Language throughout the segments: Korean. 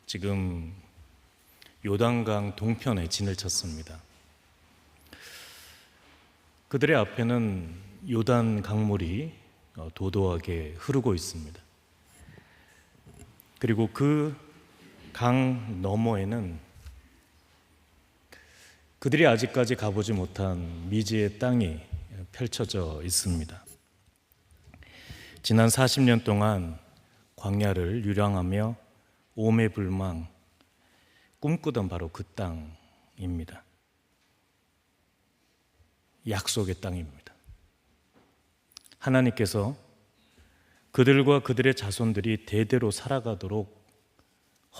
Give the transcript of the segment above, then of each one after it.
지금 요단강 동편에 진을 쳤습니다. 그들의 앞에는 요단 강물이 도도하게 흐르고 있습니다. 그리고 그 강 너머에는 그들이 아직까지 가보지 못한 미지의 땅이 펼쳐져 있습니다. 지난 40년 동안 광야를 유랑하며 오매불망 꿈꾸던 바로 그 땅입니다. 약속의 땅입니다. 하나님께서 그들과 그들의 자손들이 대대로 살아가도록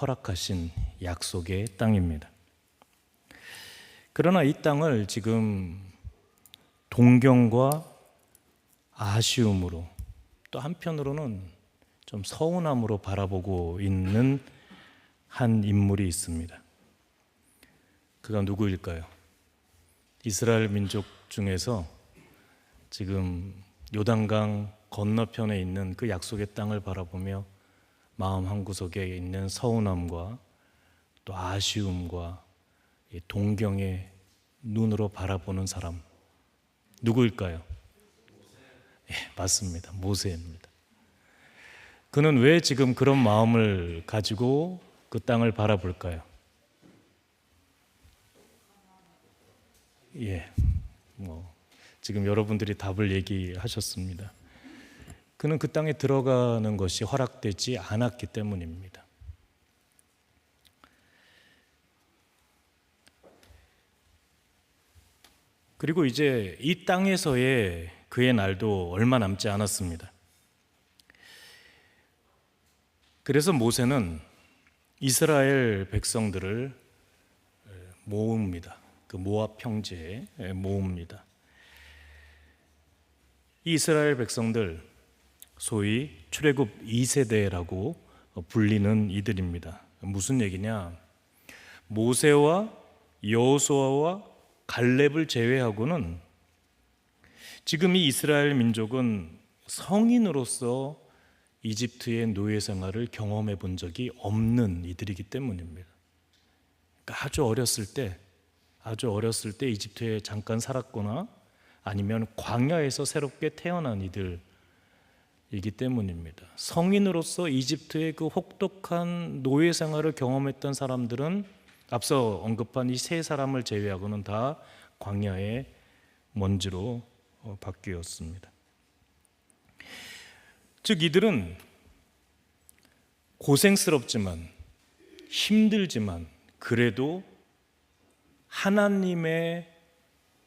허락하신 약속의 땅입니다. 그러나 이 땅을 지금 동경과 아쉬움으로, 또 한편으로는 좀 서운함으로 바라보고 있는 한 인물이 있습니다. 그가 누구일까요? 이스라엘 민족 중에서 지금 요단강 건너편에 있는 그 약속의 땅을 바라보며 마음 한구석에 있는 서운함과 또 아쉬움과 동경의 눈으로 바라보는 사람, 누구일까요? 예, 맞습니다. 모세입니다. 그는 왜 지금 그런 마음을 가지고 그 땅을 바라볼까요? 지금 여러분들이 답을 얘기하셨습니다. 그는 그 땅에 들어가는 것이 허락되지 않았기 때문입니다. 그리고 이제 이 땅에서의 그의 날도 얼마 남지 않았습니다. 그래서 모세는 이스라엘 백성들을 모읍니다. 그 모압 평지에 모읍니다. 이 이스라엘 백성들, 소위 출애굽 2세대라고 불리는 이들입니다. 무슨 얘기냐? 모세와 여호수아와 갈렙을 제외하고는 지금 이 이스라엘 민족은 성인으로서 이집트의 노예 생활을 경험해 본 적이 없는 이들이기 때문입니다. 그러니까 아주 어렸을 때 이집트에 잠깐 살았거나 아니면 광야에서 새롭게 태어난 이들이기 때문입니다. 성인으로서 이집트의 그 혹독한 노예 생활을 경험했던 사람들은 앞서 언급한 이 세 사람을 제외하고는 다 광야의 먼지로 바뀌었습니다. 즉 이들은 고생스럽지만 힘들지만 그래도 하나님의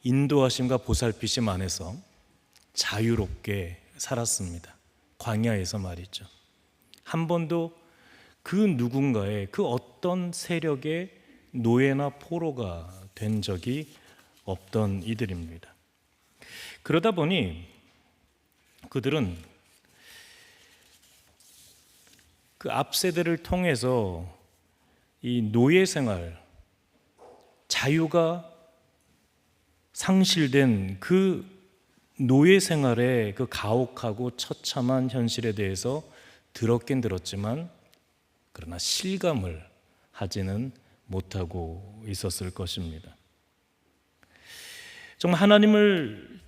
인도하심과 보살피심 안에서 자유롭게 살았습니다. 광야에서 말이죠. 한 번도 그 누군가의 그 어떤 세력의 노예나 포로가 된 적이 없던 이들입니다. 그러다 보니 그들은 그 앞 세대를 통해서 이 노예 생활, 자유가 상실된 그 노예 생활의 그 가혹하고 처참한 현실에 대해서 들었긴 들었지만 그러나 실감을 하지는 못하고 있었을 것입니다. 정말 하나님을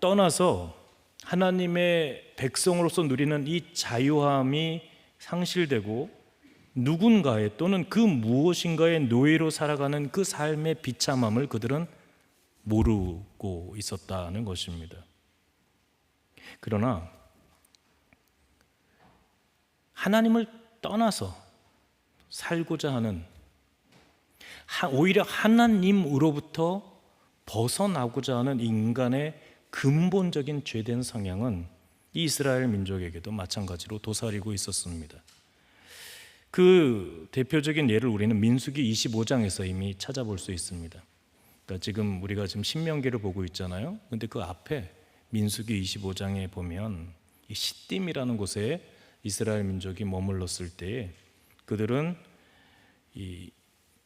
떠나서 하나님의 백성으로서 누리는 이 자유함이 상실되고 누군가의 또는 그 무엇인가의 노예로 살아가는 그 삶의 비참함을 그들은 모르고 있었다는 것입니다. 그러나 하나님을 떠나서 살고자 하는, 오히려 하나님으로부터 벗어나고자 하는 인간의 근본적인 죄된 성향은 이 이스라엘 민족에게도 마찬가지로 도사리고 있었습니다. 그 대표적인 예를 우리는 민수기 25장에서 이미 찾아볼 수 있습니다. 그러니까 우리가 지금 신명기를 보고 있잖아요. 근데 그 앞에 민수기 25장에 보면 이 시딤이라는 곳에 이스라엘 민족이 머물렀을 때 그들은 이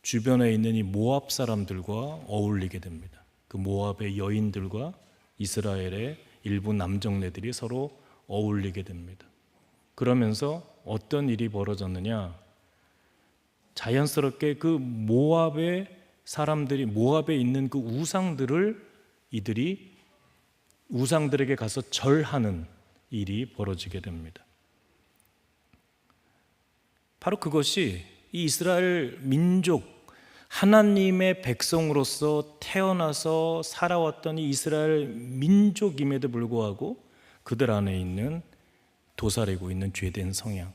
주변에 있는 이 모압 사람들과 어울리게 됩니다. 그 모압의 여인들과 이스라엘의 일부 남정네들이 서로 어울리게 됩니다. 그러면서 어떤 일이 벌어졌느냐? 자연스럽게 그 모압의 사람들이 모압에 있는 그 우상들을 이들이 우상들에게 가서 절하는 일이 벌어지게 됩니다. 바로 그것이 이 이스라엘 민족 하나님의 백성으로서 태어나서 살아왔던 이 이스라엘 민족임에도 불구하고 그들 안에 있는 도사리고 있는 죄된 성향,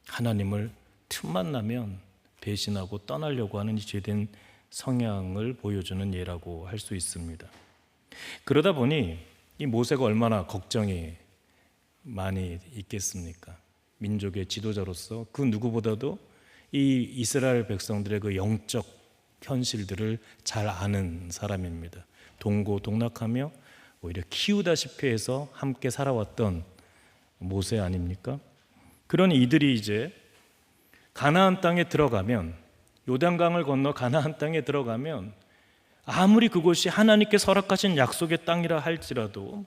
하나님을 틈만 나면 배신하고 떠나려고 하는 이 죄된 성향을 보여주는 예라고 할 수 있습니다. 그러다 보니 이 모세가 얼마나 걱정이 많이 있겠습니까? 민족의 지도자로서 그 누구보다도 이 이스라엘 백성들의 그 영적 현실들을 잘 아는 사람입니다. 동고동락하며 오히려 키우다시피 해서 함께 살아왔던 모세 아닙니까? 그러니 이들이 이제 가나안 땅에 들어가면, 요단강을 건너 가나안 땅에 들어가면 아무리 그곳이 하나님께서 허락하신 약속의 땅이라 할지라도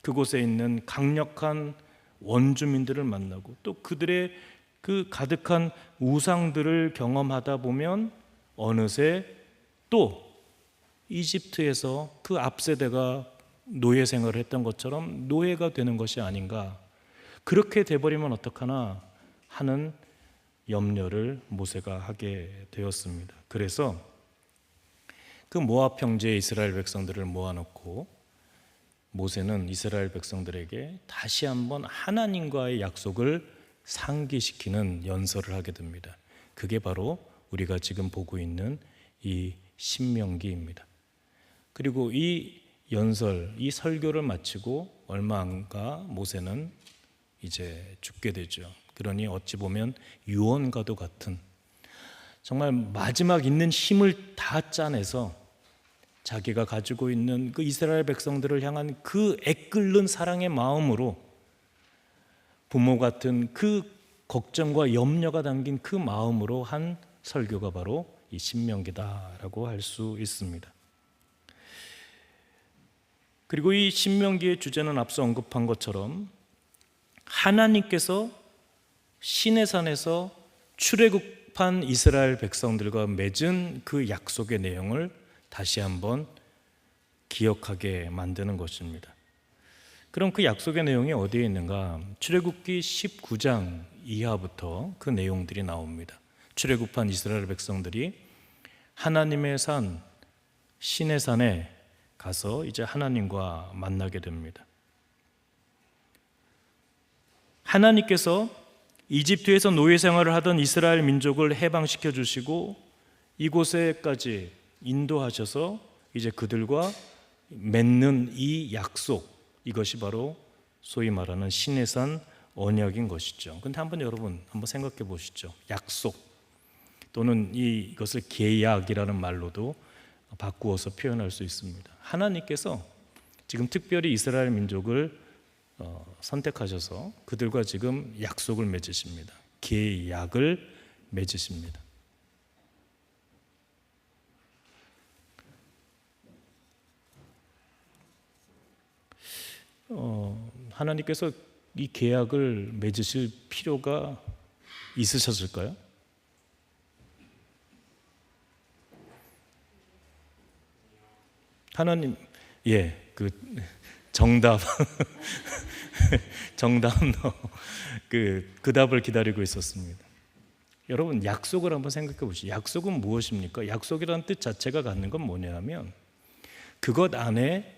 그곳에 있는 강력한 원주민들을 만나고 또 그들의 그 가득한 우상들을 경험하다 보면 어느새 또 이집트에서 그 앞세대가 노예 생활을 했던 것처럼 노예가 되는 것이 아닌가, 그렇게 돼버리면 어떡하나 하는 염려를 모세가 하게 되었습니다. 그래서 그 모압 형제의 이스라엘 백성들을 모아놓고 모세는 이스라엘 백성들에게 다시 한번 하나님과의 약속을 상기시키는 연설을 하게 됩니다. 그게 바로 우리가 지금 보고 있는 이 신명기입니다. 그리고 이 연설, 이 설교를 마치고 얼마 안 가 모세는 이제 죽게 되죠. 그러니 어찌 보면 유언과도 같은, 정말 마지막 있는 힘을 다 짜내서 자기가 가지고 있는 그 이스라엘 백성들을 향한 그 애끓는 사랑의 마음으로, 부모 같은 그 걱정과 염려가 담긴 그 마음으로 한 설교가 바로 이 신명기다라고 할 수 있습니다. 그리고 이 신명기의 주제는 앞서 언급한 것처럼 하나님께서 시내산에서 출애굽한 이스라엘 백성들과 맺은 그 약속의 내용을 다시 한번 기억하게 만드는 것입니다. 그럼 그 약속의 내용이 어디에 있는가? 출애굽기 19장 이하부터 그 내용들이 나옵니다. 출애굽한 이스라엘 백성들이 하나님의 산 시내산에 가서 이제 하나님과 만나게 됩니다. 하나님께서 이집트에서 노예 생활을 하던 이스라엘 민족을 해방시켜 주시고 이곳에까지 인도하셔서 이제 그들과 맺는 이 약속, 이것이 바로 소위 말하는 시내산 언약인 것이죠. 그런데 여러분 한번 생각해 보시죠. 약속 또는 이것을 계약이라는 말로도 바꾸어서 표현할 수 있습니다. 하나님께서 지금 특별히 이스라엘 민족을 선택하셔서 그들과 지금 약속을 맺으십니다. 계약을 맺으십니다. 하나님께서 이 계약을 맺으실 필요가 있으셨을까요? 하나님, 그 정답, 그 답을 기다리고 있었습니다. 여러분, 약속을 한번 생각해 보시죠. 약속은 무엇입니까? 약속이라는 뜻 자체가 갖는 건 뭐냐면 그것 안에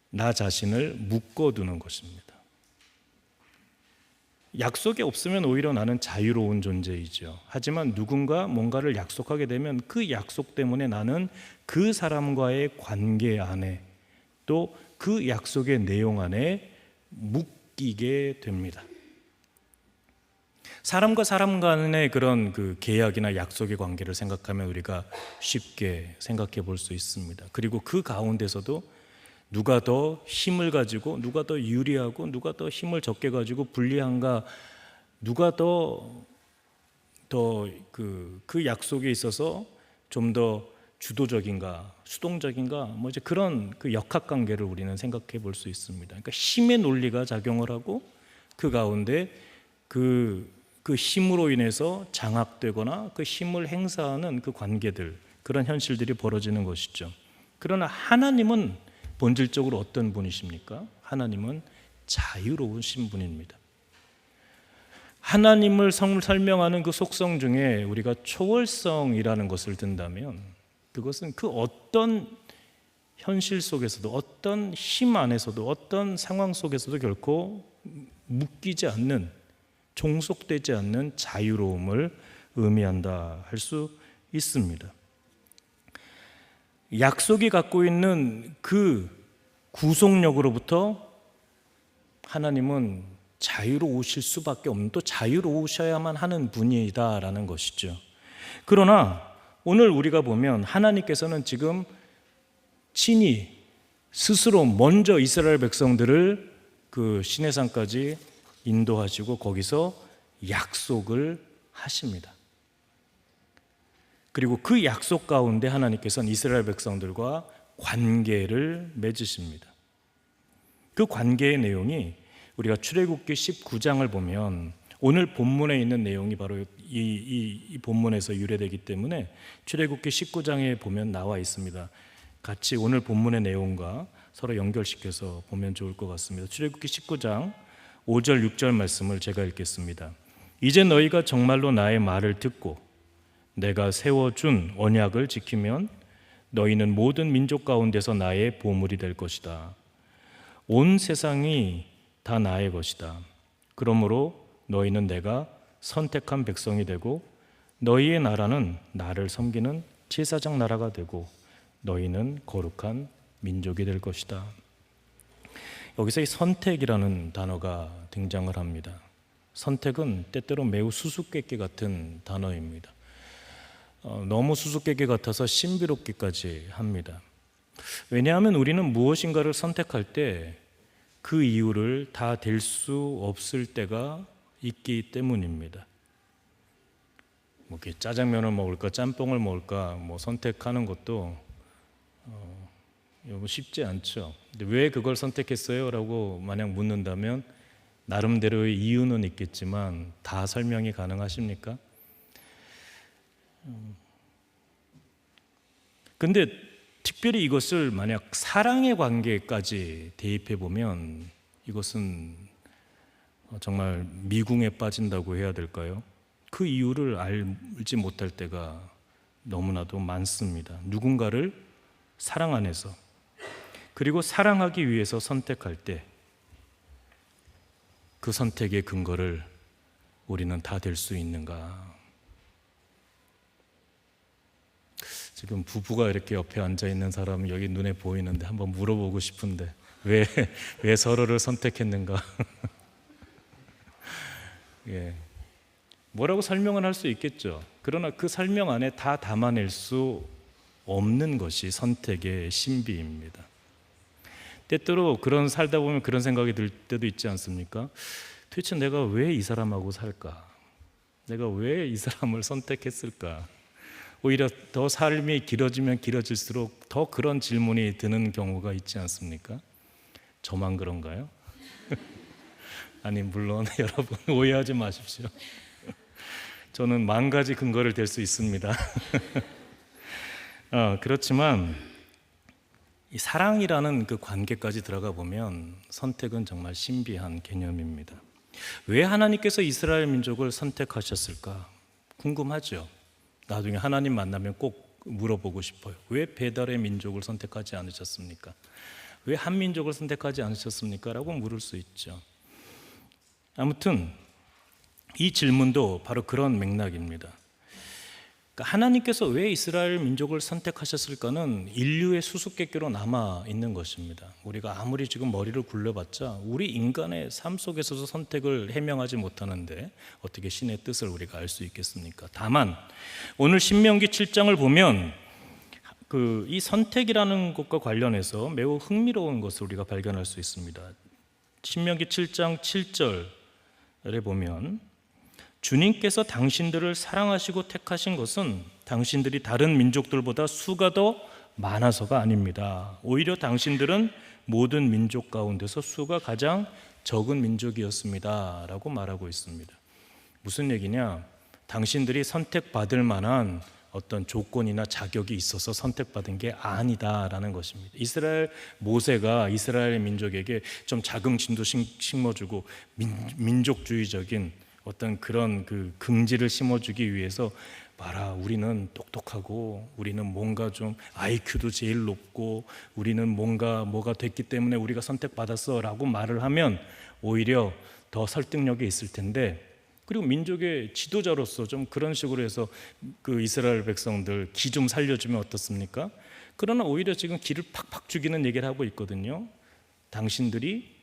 나 자신을 묶어두는 것입니다. 약속이 없으면 오히려 나는 자유로운 존재이죠. 하지만 누군가 뭔가를 약속하게 되면 그 약속 때문에 나는 그 사람과의 관계 안에 또 그 약속의 내용 안에 묶이게 됩니다. 사람과 사람 간의 그런 그 계약이나 약속의 관계를 생각하면 우리가 쉽게 생각해 볼 수 있습니다. 그리고 그 가운데서도 누가 더 힘을 가지고, 누가 더 유리하고, 누가 더 힘을 적게 가지고 불리한가, 누가 더 그 약속에 있어서 좀 더 주도적인가, 수동적인가, 이제 그런 그 역학관계를 우리는 생각해 볼 수 있습니다. 그러니까 힘의 논리가 작용을 하고 그 가운데 그 그 힘으로 인해서 장악되거나 그 힘을 행사하는 그 관계들, 그런 현실들이 벌어지는 것이죠. 그러나 하나님은 본질적으로 어떤 분이십니까? 하나님은 자유로우신 분입니다. 하나님을 설명하는 그 속성 중에 우리가 초월성이라는 것을 든다면 그것은 그 어떤 현실 속에서도, 어떤 힘 안에서도, 어떤 상황 속에서도 결코 묶이지 않는, 종속되지 않는 자유로움을 의미한다 할 수 있습니다. 약속이 갖고 있는 그 구속력으로부터 하나님은 자유로우실 수밖에 없는, 또 자유로우셔야만 하는 분이다라는 것이죠. 그러나 오늘 우리가 보면 하나님께서는 지금 친히 스스로 먼저 이스라엘 백성들을 그 시내산까지 인도하시고 거기서 약속을 하십니다. 그리고 그 약속 가운데 하나님께서는 이스라엘 백성들과 관계를 맺으십니다. 그 관계의 내용이 우리가 출애굽기 19장을 보면, 오늘 본문에 있는 내용이 바로 이 본문에서 유래되기 때문에 출애굽기 19장에 보면 나와 있습니다. 같이 오늘 본문의 내용과 서로 연결시켜서 보면 좋을 것 같습니다. 출애굽기 19장 5절 6절 말씀을 제가 읽겠습니다. 이제 너희가 정말로 나의 말을 듣고 내가 세워준 언약을 지키면 너희는 모든 민족 가운데서 나의 보물이 될 것이다. 온 세상이 다 나의 것이다. 그러므로 너희는 내가 선택한 백성이 되고 너희의 나라는 나를 섬기는 제사장 나라가 되고 너희는 거룩한 민족이 될 것이다. 여기서 이 선택이라는 단어가 등장을 합니다. 선택은 때때로 매우 수수께끼 같은 단어입니다. 너무 수수께끼 같아서 신비롭기까지 합니다. 왜냐하면 우리는 무엇인가를 선택할 때 그 이유를 다 될 수 없을 때가 있기 때문입니다. 뭐 짜장면을 먹을까 짬뽕을 먹을까 선택하는 것도 쉽지 않죠. 근데 왜 그걸 선택했어요? 라고 만약 묻는다면 나름대로의 이유는 있겠지만 다 설명이 가능하십니까? 근데 특별히 이것을 만약 사랑의 관계까지 대입해 보면 이것은 정말 미궁에 빠진다고 해야 될까요? 그 이유를 알지 못할 때가 너무나도 많습니다. 누군가를 사랑 안에서, 그리고 사랑하기 위해서 선택할 때 그 선택의 근거를 우리는 다 될 수 있는가? 지금 부부가 이렇게 옆에 앉아 있는 사람은 여기 눈에 보이는데 한번 물어보고 싶은데 왜 서로를 선택했는가? 예. 뭐라고 설명은 할 수 있겠죠. 그러나 그 설명 안에 다 담아낼 수 없는 것이 선택의 신비입니다. 때때로 그런 살다 보면 그런 생각이 들 때도 있지 않습니까? 도대체 내가 왜 이 사람하고 살까? 내가 왜 이 사람을 선택했을까? 오히려 더 삶이 길어지면 길어질수록 더 그런 질문이 드는 경우가 있지 않습니까? 저만 그런가요? 아니 물론 여러분 오해하지 마십시오. 저는 만 가지 근거를 댈 수 있습니다. 그렇지만 이 사랑이라는 그 관계까지 들어가 보면 선택은 정말 신비한 개념입니다. 왜 하나님께서 이스라엘 민족을 선택하셨을까? 궁금하죠. 나중에 하나님 만나면 꼭 물어보고 싶어요. 왜 배달의 민족을 선택하지 않으셨습니까? 왜 한민족을 선택하지 않으셨습니까? 라고 물을 수 있죠. 아무튼 이 질문도 바로 그런 맥락입니다. 그러니까 하나님께서 왜 이스라엘 민족을 선택하셨을까는 인류의 수수께끼로 남아 있는 것입니다. 우리가 아무리 지금 머리를 굴려봤자 우리 인간의 삶 속에서도 선택을 해명하지 못하는데 어떻게 신의 뜻을 우리가 알 수 있겠습니까? 다만 오늘 신명기 7장을 보면 이 선택이라는 것과 관련해서 매우 흥미로운 것을 우리가 발견할 수 있습니다. 신명기 7장 7절에 보면 주님께서 당신들을 사랑하시고 택하신 것은 당신들이 다른 민족들보다 수가 더 많아서가 아닙니다. 오히려 당신들은 모든 민족 가운데서 수가 가장 적은 민족이었습니다 라고 말하고 있습니다. 무슨 얘기냐? 당신들이 선택받을 만한 어떤 조건이나 자격이 있어서 선택받은 게 아니다라는 것입니다. 이스라엘 모세가 이스라엘 민족에게 좀 자긍심도 심어주고 민족주의적인 어떤 그런 그 긍지를 심어주기 위해서 봐라, 우리는 똑똑하고 우리는 뭔가 좀 IQ도 제일 높고 우리는 뭐가 됐기 때문에 우리가 선택받았어 라고 말을 하면 오히려 더 설득력이 있을 텐데, 그리고 민족의 지도자로서 좀 그런 식으로 해서 그 이스라엘 백성들 기 좀 살려주면 어떻습니까? 그러나 오히려 지금 기를 팍팍 죽이는 얘기를 하고 있거든요. 당신들이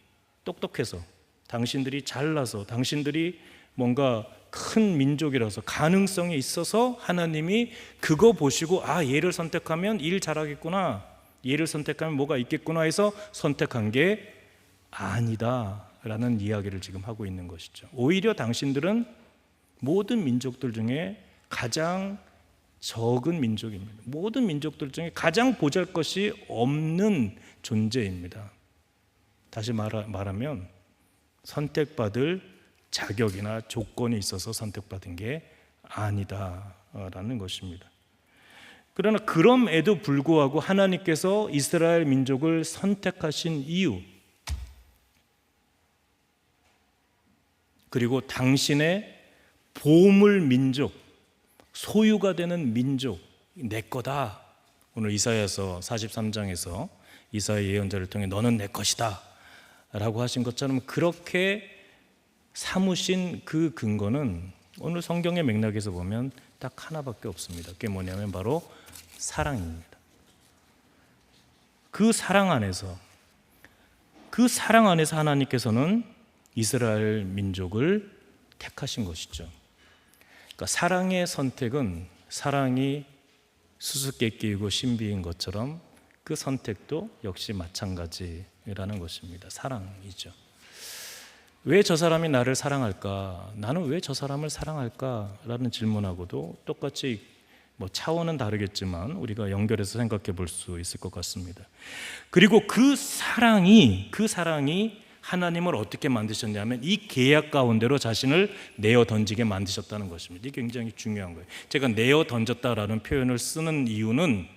똑똑해서, 당신들이 잘나서, 당신들이 뭔가 큰 민족이라서 가능성이 있어서 하나님이 그거 보시고 얘를 선택하면 일 잘하겠구나, 얘를 선택하면 뭐가 있겠구나 해서 선택한 게 아니다 라는 이야기를 지금 하고 있는 것이죠. 오히려 당신들은 모든 민족들 중에 가장 적은 민족입니다. 모든 민족들 중에 가장 보잘것이 없는 존재입니다. 다시 말하면 선택받을 자격이나 조건이 있어서 선택받은 게 아니다라는 것입니다. 그러나 그럼에도 불구하고 하나님께서 이스라엘 민족을 선택하신 이유, 그리고 당신의 보물 민족, 소유가 되는 민족, 내 거다. 오늘 이사야서 43장에서 이사야 예언자를 통해 너는 내 것이다 라고 하신 것처럼 그렇게 삼으신 그 근거는 오늘 성경의 맥락에서 보면 딱 하나밖에 없습니다. 그게 뭐냐면 바로 사랑입니다. 그 사랑 안에서 하나님께서는 이스라엘 민족을 택하신 것이죠. 그러니까 사랑의 선택은 사랑이 수수께끼이고 신비인 것처럼 그 선택도 역시 마찬가지라는 것입니다. 사랑이죠. 왜 저 사람이 나를 사랑할까? 나는 왜 저 사람을 사랑할까? 라는 질문하고도 똑같이 차원은 다르겠지만 우리가 연결해서 생각해 볼 수 있을 것 같습니다. 그리고 그 사랑이 하나님을 어떻게 만드셨냐면 이 계약 가운데로 자신을 내어 던지게 만드셨다는 것입니다. 이게 굉장히 중요한 거예요. 제가 내어 던졌다라는 표현을 쓰는 이유는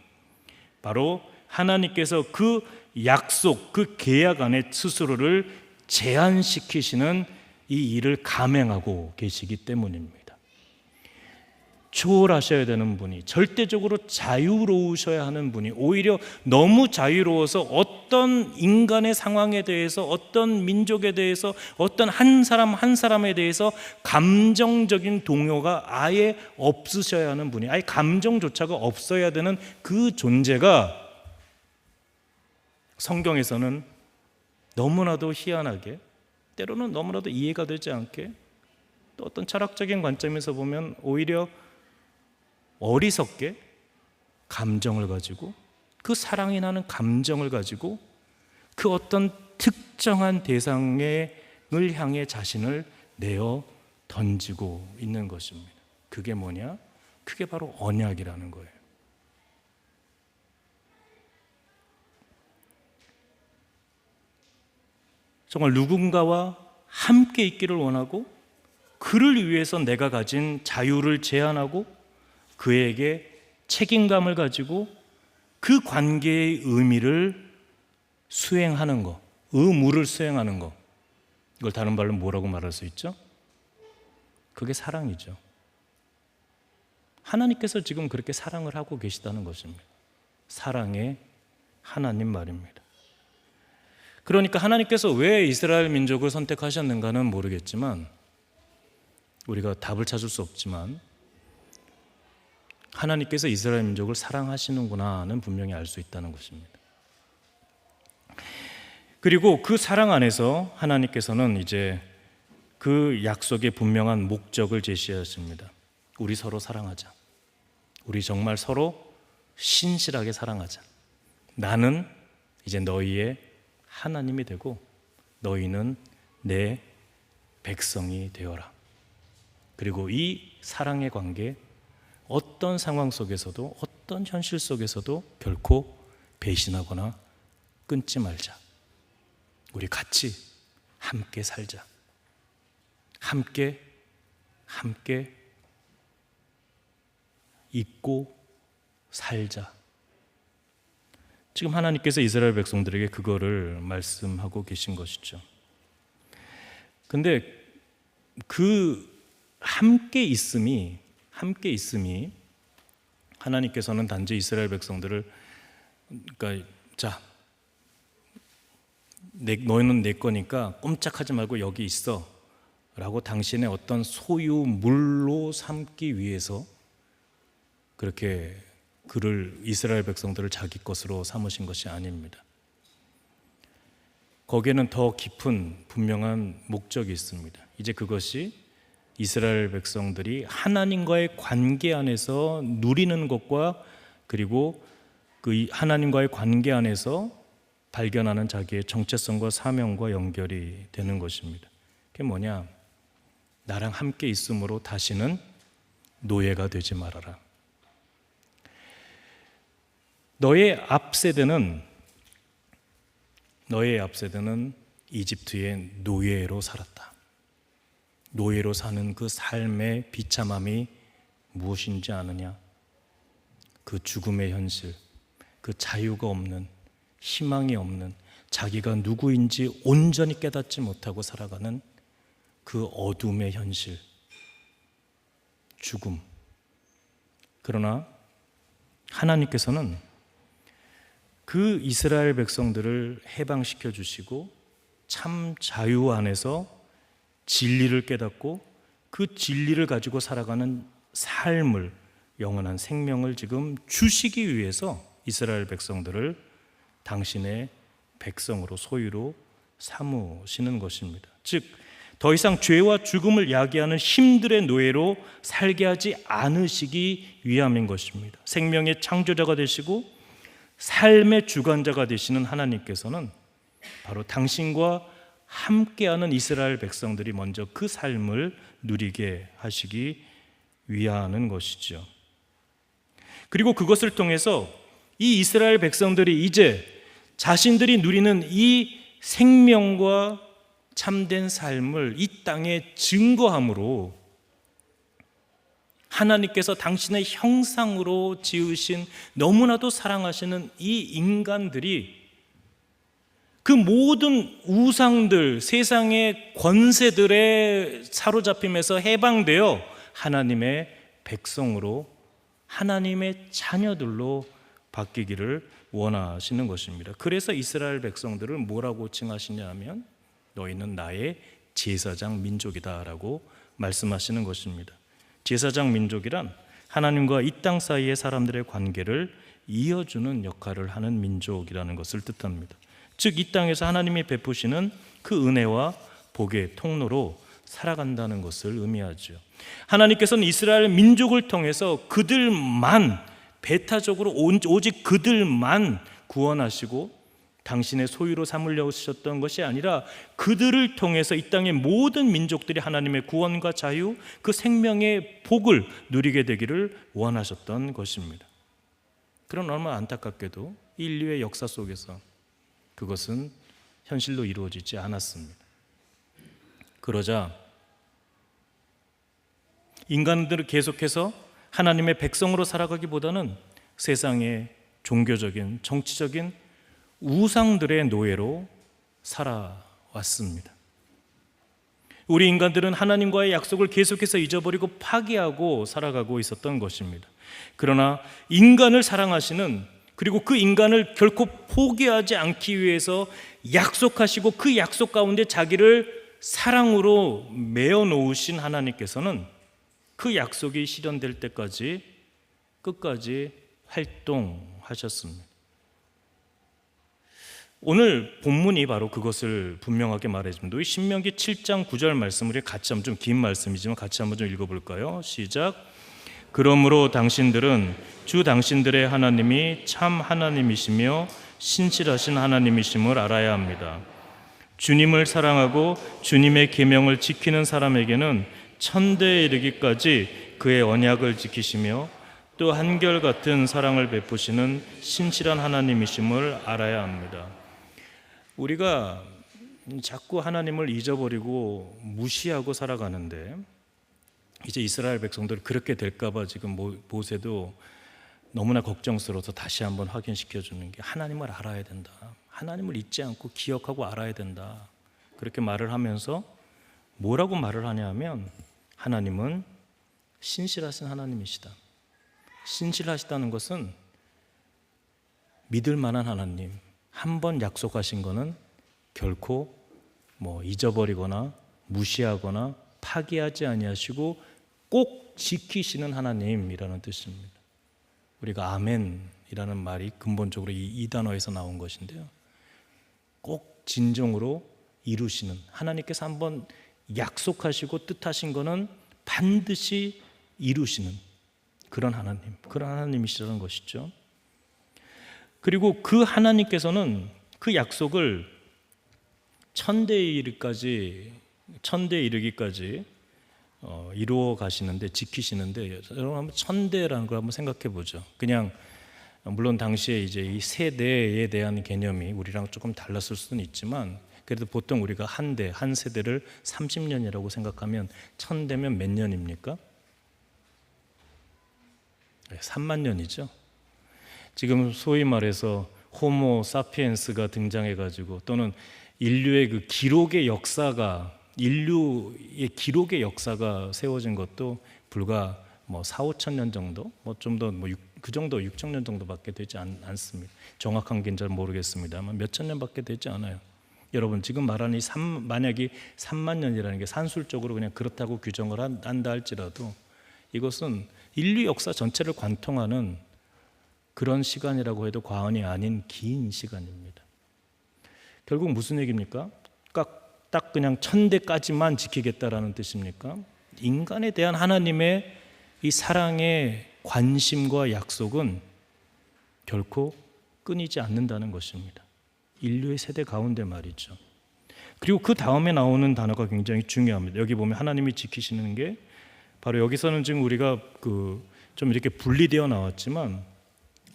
바로 하나님께서 그 약속, 그 계약 안에 스스로를 제한시키시는 이 일을 감행하고 계시기 때문입니다. 초월하셔야 되는 분이, 절대적으로 자유로우셔야 하는 분이 오히려 너무 자유로워서 어떤 인간의 상황에 대해서, 어떤 민족에 대해서, 어떤 한 사람 한 사람에 대해서 감정적인 동요가 아예 없으셔야 하는 분이, 아예 감정조차가 없어야 되는 그 존재가 성경에서는 너무나도 희한하게, 때로는 너무나도 이해가 되지 않게, 또 어떤 철학적인 관점에서 보면 오히려 어리석게 감정을 가지고, 그 사랑이 나는 감정을 가지고 그 어떤 특정한 대상을 향해 자신을 내어 던지고 있는 것입니다. 그게 뭐냐? 그게 바로 언약이라는 거예요. 정말 누군가와 함께 있기를 원하고 그를 위해서 내가 가진 자유를 제한하고 그에게 책임감을 가지고 그 관계의 의미를 수행하는 것, 의무를 수행하는 것, 이걸 다른 말로 뭐라고 말할 수 있죠? 그게 사랑이죠. 하나님께서 지금 그렇게 사랑을 하고 계시다는 것입니다. 사랑의 하나님 말입니다. 그러니까 하나님께서 왜 이스라엘 민족을 선택하셨는가는 모르겠지만, 우리가 답을 찾을 수 없지만 하나님께서 이스라엘 민족을 사랑하시는구나는 분명히 알 수 있다는 것입니다. 그리고 그 사랑 안에서 하나님께서는 이제 그 약속의 분명한 목적을 제시하십니다. 우리 서로 사랑하자. 우리 정말 서로 신실하게 사랑하자. 나는 이제 너희의 하나님이 되고 너희는 내 백성이 되어라. 그리고 이 사랑의 관계, 어떤 상황 속에서도, 어떤 현실 속에서도 결코 배신하거나 끊지 말자. 우리 같이 함께 살자. 함께 함께 잊고 살자. 지금 하나님께서 이스라엘 백성들에게 그거를 말씀하고 계신 것이죠. 근데 그 함께 있음이 하나님께서는 단지 이스라엘 백성들을 그러니까 자, 너희는 내 거니까 꼼짝하지 말고 여기 있어 라고 당신의 어떤 소유물로 삼기 위해서 그렇게 이스라엘 백성들을 자기 것으로 삼으신 것이 아닙니다. 거기에는 더 깊은 분명한 목적이 있습니다. 이제 그것이 이스라엘 백성들이 하나님과의 관계 안에서 누리는 것과 그리고 그 하나님과의 관계 안에서 발견하는 자기의 정체성과 사명과 연결이 되는 것입니다. 그게 뭐냐? 나랑 함께 있음으로 다시는 노예가 되지 말아라. 너의 앞세대는 이집트의 노예로 살았다. 노예로 사는 그 삶의 비참함이 무엇인지 아느냐? 그 죽음의 현실, 그 자유가 없는, 희망이 없는, 자기가 누구인지 온전히 깨닫지 못하고 살아가는 그 어둠의 현실, 죽음. 그러나 하나님께서는 그 이스라엘 백성들을 해방시켜 주시고 참 자유 안에서 진리를 깨닫고 그 진리를 가지고 살아가는 삶을, 영원한 생명을 지금 주시기 위해서 이스라엘 백성들을 당신의 백성으로, 소유로 삼으시는 것입니다. 즉 더 이상 죄와 죽음을 야기하는 힘들의 노예로 살게 하지 않으시기 위함인 것입니다. 생명의 창조자가 되시고 삶의 주관자가 되시는 하나님께서는 바로 당신과 함께하는 이스라엘 백성들이 먼저 그 삶을 누리게 하시기 위하는 것이죠. 그리고 그것을 통해서 이 이스라엘 백성들이 이제 자신들이 누리는 이 생명과 참된 삶을 이 땅에 증거함으로 하나님께서 당신의 형상으로 지으신 너무나도 사랑하시는 이 인간들이 그 모든 우상들, 세상의 권세들에 사로잡힘에서 해방되어 하나님의 백성으로, 하나님의 자녀들로 바뀌기를 원하시는 것입니다. 그래서 이스라엘 백성들을 뭐라고 칭하시냐 하면 너희는 나의 제사장 민족이다 라고 말씀하시는 것입니다. 제사장 민족이란 하나님과 이 땅 사이의 사람들의 관계를 이어주는 역할을 하는 민족이라는 것을 뜻합니다. 즉 이 땅에서 하나님이 베푸시는 그 은혜와 복의 통로로 살아간다는 것을 의미하죠. 하나님께서는 이스라엘 민족을 통해서 그들만, 배타적으로 오직 그들만 구원하시고 당신의 소유로 삼으려고 하셨던 것이 아니라 그들을 통해서 이 땅의 모든 민족들이 하나님의 구원과 자유, 그 생명의 복을 누리게 되기를 원하셨던 것입니다. 그러나 얼마나 안타깝게도 인류의 역사 속에서 그것은 현실로 이루어지지 않았습니다. 그러자 인간들은 계속해서 하나님의 백성으로 살아가기보다는 세상의 종교적인, 정치적인 우상들의 노예로 살아왔습니다. 우리 인간들은 하나님과의 약속을 계속해서 잊어버리고 파기하고 살아가고 있었던 것입니다. 그러나 인간을 사랑하시는, 그리고 그 인간을 결코 포기하지 않기 위해서 약속하시고 그 약속 가운데 자기를 사랑으로 메어 놓으신 하나님께서는 그 약속이 실현될 때까지 끝까지 활동하셨습니다. 오늘 본문이 바로 그것을 분명하게 말해줍니다. 우리 신명기 7장 9절 말씀을 같이 한번, 좀 긴 말씀이지만 같이 한번 좀 읽어볼까요? 시작. 그러므로 당신들은 주 당신들의 하나님이 참 하나님이시며 신실하신 하나님이심을 알아야 합니다. 주님을 사랑하고 주님의 계명을 지키는 사람에게는 천대에 이르기까지 그의 언약을 지키시며 또 한결같은 사랑을 베푸시는 신실한 하나님이심을 알아야 합니다. 우리가 자꾸 하나님을 잊어버리고 무시하고 살아가는데 이제 이스라엘 백성들이 그렇게 될까봐 지금 모세도 너무나 걱정스러워서 다시 한번 확인시켜 주는 게 하나님을 알아야 된다. 하나님을 잊지 않고 기억하고 알아야 된다. 그렇게 말을 하면서 뭐라고 말을 하냐면 하나님은 신실하신 하나님이시다. 신실하시다는 것은 믿을 만한 하나님, 한 번 약속하신 거는 결코 잊어버리거나 무시하거나 파기하지 아니하시고 꼭 지키시는 하나님이라는 뜻입니다. 우리가 아멘이라는 말이 근본적으로 이 단어에서 나온 것인데요. 꼭 진정으로 이루시는, 하나님께서 한번 약속하시고 뜻하신 거는 반드시 이루시는 그런 하나님이시라는 것이죠. 그리고 그 하나님께서는 그 약속을 천대에 이르기까지 이루어 가시는데, 지키시는데, 여러분 한번 천대라는 걸 한번 생각해 보죠. 그냥 물론 당시에 이제 이 세대에 대한 개념이 우리랑 조금 달랐을 수는 있지만, 그래도 보통 우리가 한 세대를 30년이라고 생각하면 천대면 몇 년입니까? 3만 년이죠. 지금 소위 말해서 호모 사피엔스가 등장해 가지고, 또는 인류의 그 기록의 역사가 세워진 것도 불과 4, 5천 년 정도, 좀 더 그 정도 6천 년 정도밖에 되지 않습니다. 정확한 게 잘 모르겠습니다만 몇천 년밖에 되지 않아요. 여러분 지금 말하는 만약에 3만 년이라는 게 산술적으로 그냥 그렇다고 규정을 한다 할지라도 이것은 인류 역사 전체를 관통하는 그런 시간이라고 해도 과언이 아닌 긴 시간입니다. 결국 무슨 얘기입니까? 딱 그냥 천대까지만 지키겠다라는 뜻입니까? 인간에 대한 하나님의 이 사랑의 관심과 약속은 결코 끊이지 않는다는 것입니다. 인류의 세대 가운데 말이죠. 그리고 그 다음에 나오는 단어가 굉장히 중요합니다. 여기 보면 하나님이 지키시는 게 바로 여기서는 지금 우리가 좀 이렇게 분리되어 나왔지만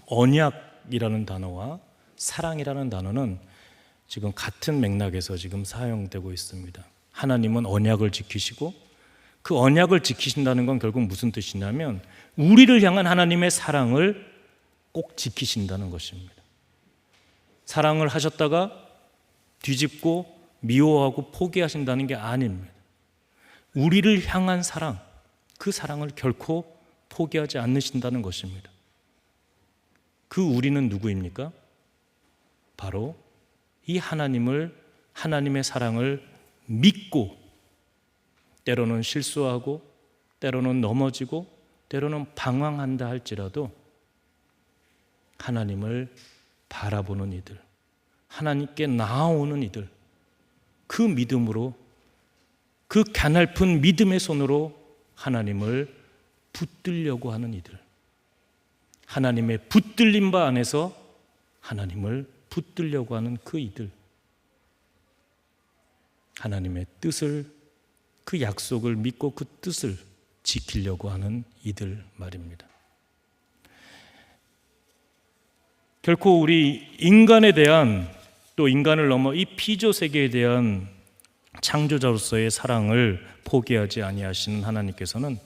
언약이라는 단어와 사랑이라는 단어는 지금 같은 맥락에서 지금 사용되고 있습니다. 하나님은 언약을 지키시고, 그 언약을 지키신다는 건 결국 무슨 뜻이냐면 우리를 향한 하나님의 사랑을 꼭 지키신다는 것입니다. 사랑을 하셨다가 뒤집고 미워하고 포기하신다는 게 아닙니다. 우리를 향한 사랑, 그 사랑을 결코 포기하지 않으신다는 것입니다. 그 우리는 누구입니까? 바로 이 하나님의 사랑을 믿고 때로는 실수하고 때로는 넘어지고 때로는 방황한다 할지라도 하나님을 바라보는 이들, 하나님께 나아오는 이들, 그 믿음으로, 그 가냘픈 믿음의 손으로 하나님을 붙들려고 하는 이들, 하나님의 붙들림 바 안에서 하나님을 붙들려고 하는 그 이들, 하나님의 뜻을, 그 약속을 믿고 그 뜻을 지키려고 하는 이들 말입니다. 결코 우리 인간에 대한, 또 인간을 넘어 이 피조 세계에 대한 창조자로서의 사랑을 포기하지 아니하시는 하나님께서는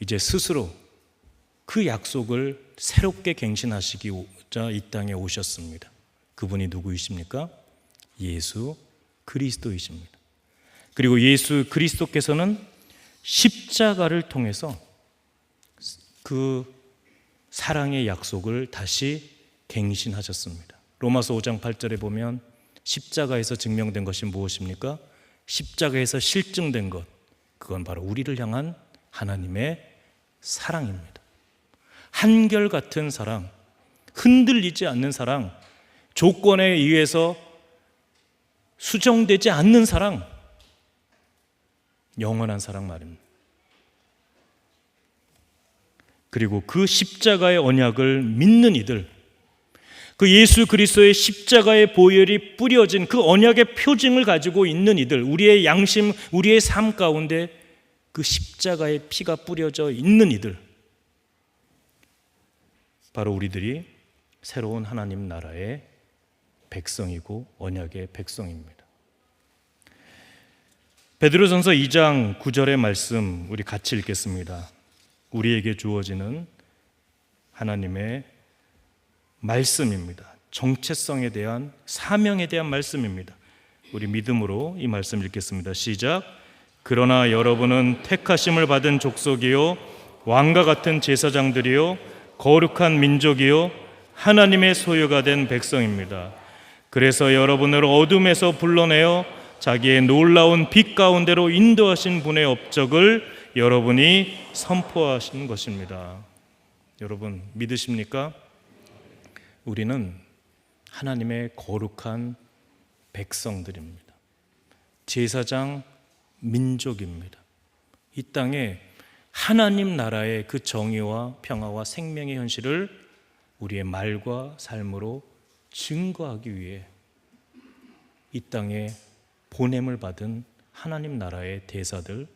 이제 스스로 그 약속을 새롭게 갱신하시기자 이 땅에 오셨습니다. 그분이 누구이십니까? 예수 그리스도이십니다. 그리고 예수 그리스도께서는 십자가를 통해서 그 사랑의 약속을 다시 갱신하셨습니다. 로마서 5장 8절에 보면 십자가에서 증명된 것이 무엇입니까? 십자가에서 실증된 것, 그건 바로 우리를 향한 하나님의 사랑입니다. 한결같은 사랑, 흔들리지 않는 사랑, 조건에 의해서 수정되지 않는 사랑, 영원한 사랑 말입니다. 그리고 그 십자가의 언약을 믿는 이들, 그 예수 그리스도의 십자가의 보혈이 뿌려진 그 언약의 표징을 가지고 있는 이들, 우리의 양심, 우리의 삶 가운데 그 십자가의 피가 뿌려져 있는 이들, 바로 우리들이 새로운 하나님 나라의 백성이고 언약의 백성입니다. 베드로전서 2장 9절의 말씀 우리 같이 읽겠습니다. 우리에게 주어지는 하나님의 말씀입니다. 정체성에 대한, 사명에 대한 말씀입니다. 우리 믿음으로 이 말씀 읽겠습니다. 시작. 그러나 여러분은 택하심을 받은 족속이요 왕과 같은 제사장들이요 거룩한 민족이요 하나님의 소유가 된 백성입니다. 그래서 여러분을 어둠에서 불러내어 자기의 놀라운 빛 가운데로 인도하신 분의 업적을 여러분이 선포하신 것입니다. 여러분 믿으십니까? 우리는 하나님의 거룩한 백성들입니다. 제사장 민족입니다. 이 땅에 하나님 나라의 그 정의와 평화와 생명의 현실을 우리의 말과 삶으로 증거하기 위해 이 땅에 보냄을 받은 하나님 나라의 대사들,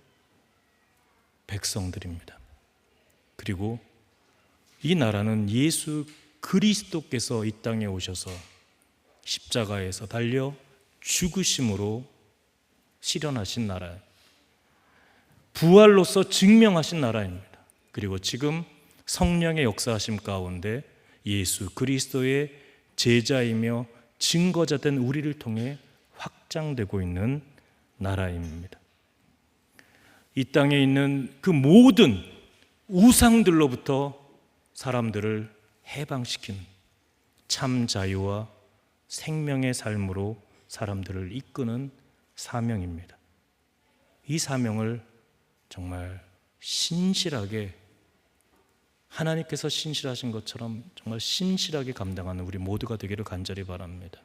백성들입니다. 그리고 이 나라는 예수 그리스도께서 이 땅에 오셔서 십자가에서 달려 죽으심으로 실현하신 나라, 부활로서 증명하신 나라입니다. 그리고 지금 성령의 역사하심 가운데 예수 그리스도의 제자이며 증거자된 우리를 통해 확장되고 있는 나라입니다. 이 땅에 있는 그 모든 우상들로부터 사람들을 해방시키는 참 자유와 생명의 삶으로 사람들을 이끄는 사명입니다. 이 사명을 정말 신실하게, 하나님께서 신실하신 것처럼 정말 신실하게 감당하는 우리 모두가 되기를 간절히 바랍니다.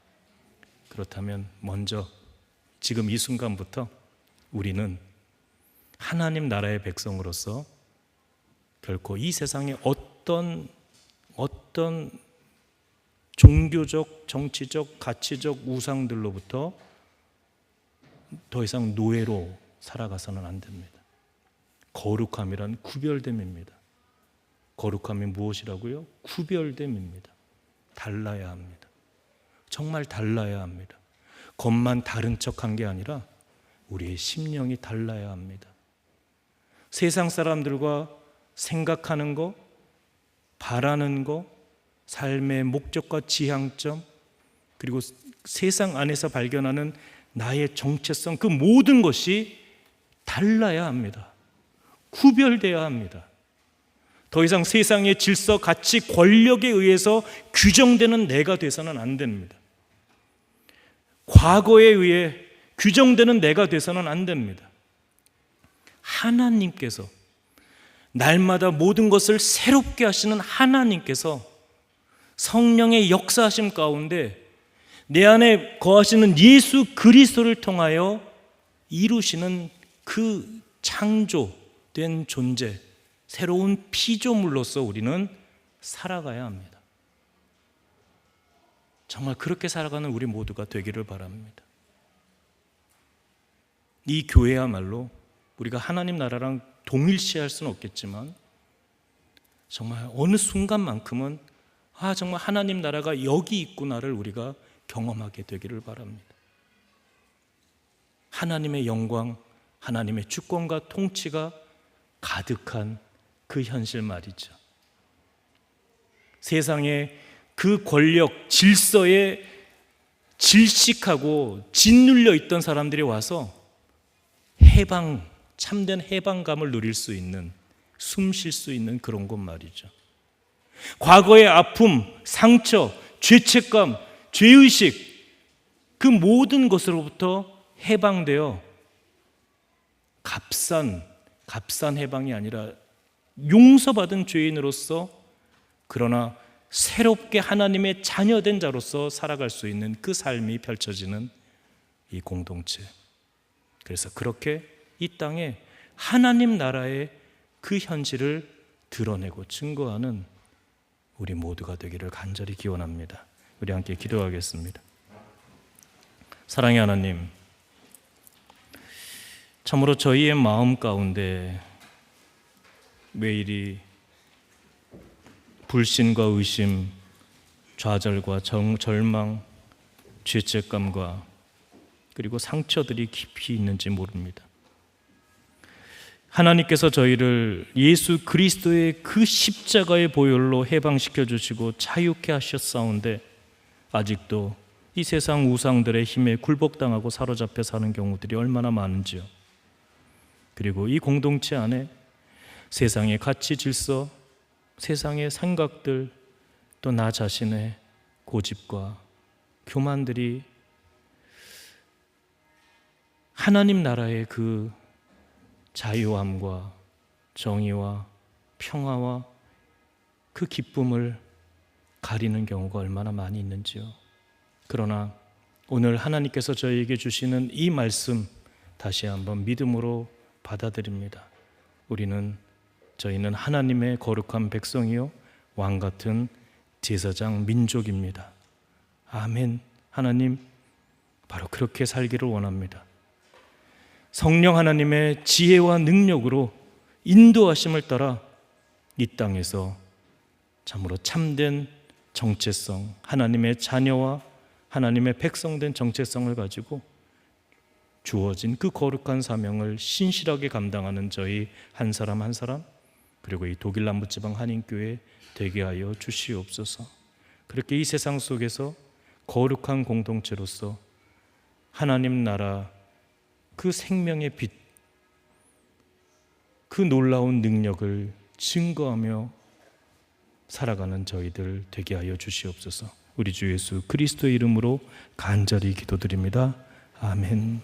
그렇다면 먼저 지금 이 순간부터 우리는 하나님 나라의 백성으로서 결코 이 세상의 어떤 종교적, 정치적, 가치적 우상들로부터 더 이상 노예로 살아가서는 안 됩니다. 거룩함이란 구별됨입니다. 거룩함이 무엇이라고요? 구별됨입니다. 달라야 합니다. 정말 달라야 합니다. 겉만 다른 척한 게 아니라 우리의 심령이 달라야 합니다. 세상 사람들과 생각하는 거, 바라는 거, 삶의 목적과 지향점, 그리고 세상 안에서 발견하는 나의 정체성, 그 모든 것이 달라야 합니다. 구별되어야 합니다. 더 이상 세상의 질서, 가치, 권력에 의해서 규정되는 내가 돼서는 안 됩니다. 과거에 의해 규정되는 내가 돼서는 안 됩니다. 하나님께서, 날마다 모든 것을 새롭게 하시는 하나님께서 성령의 역사하심 가운데 내 안에 거하시는 예수 그리스도를 통하여 이루시는 그 창조된 존재, 새로운 피조물로서 우리는 살아가야 합니다. 정말 그렇게 살아가는 우리 모두가 되기를 바랍니다. 이 교회야말로 우리가 하나님 나라랑 동일시할 수는 없겠지만 정말 어느 순간만큼은 정말 하나님 나라가 여기 있구나를 우리가 경험하게 되기를 바랍니다. 하나님의 영광, 하나님의 주권과 통치가 가득한 그 현실 말이죠. 세상의 그 권력, 질서에 질식하고 짓눌려 있던 사람들이 와서 참된 해방감을 누릴 수 있는, 숨 쉴 수 있는 그런 곳 말이죠. 과거의 아픔, 상처, 죄책감, 죄의식, 그 모든 것으로부터 해방되어 값싼 해방이 아니라 용서받은 죄인으로서, 그러나 새롭게 하나님의 자녀된 자로서 살아갈 수 있는 그 삶이 펼쳐지는 이 공동체. 그래서 그렇게 이 땅에 하나님 나라의 그 현실을 드러내고 증거하는 우리 모두가 되기를 간절히 기원합니다. 우리 함께 기도하겠습니다. 사랑의 하나님, 참으로 저희의 마음 가운데 왜 이리 불신과 의심, 좌절과 절망, 죄책감과 그리고 상처들이 깊이 있는지 모릅니다. 하나님께서 저희를 예수 그리스도의 그 십자가의 보혈로 해방시켜 주시고 자유케 하셨사온데 아직도 이 세상 우상들의 힘에 굴복당하고 사로잡혀 사는 경우들이 얼마나 많은지요. 그리고 이 공동체 안에 세상의 가치 질서, 세상의 생각들, 또 나 자신의 고집과 교만들이 하나님 나라의 그 자유함과 정의와 평화와 그 기쁨을 가리는 경우가 얼마나 많이 있는지요. 그러나 오늘 하나님께서 저희에게 주시는 이 말씀 다시 한번 믿음으로 받아들입니다. 저희는 하나님의 거룩한 백성이요 왕같은 제사장 민족입니다. 아멘. 하나님 바로 그렇게 살기를 원합니다. 성령 하나님의 지혜와 능력으로 인도하심을 따라 이 땅에서 참으로 참된 정체성, 하나님의 자녀와 하나님의 백성된 정체성을 가지고 주어진 그 거룩한 사명을 신실하게 감당하는 저희 한 사람 한 사람, 그리고 이 독일 남부지방 한인교회 되게 하여 주시옵소서. 그렇게 이 세상 속에서 거룩한 공동체로서 하나님 나라 그 생명의 빛, 그 놀라운 능력을 증거하며 살아가는 저희들 되게 하여 주시옵소서. 우리 주 예수 그리스도의 이름으로 간절히 기도드립니다. 아멘.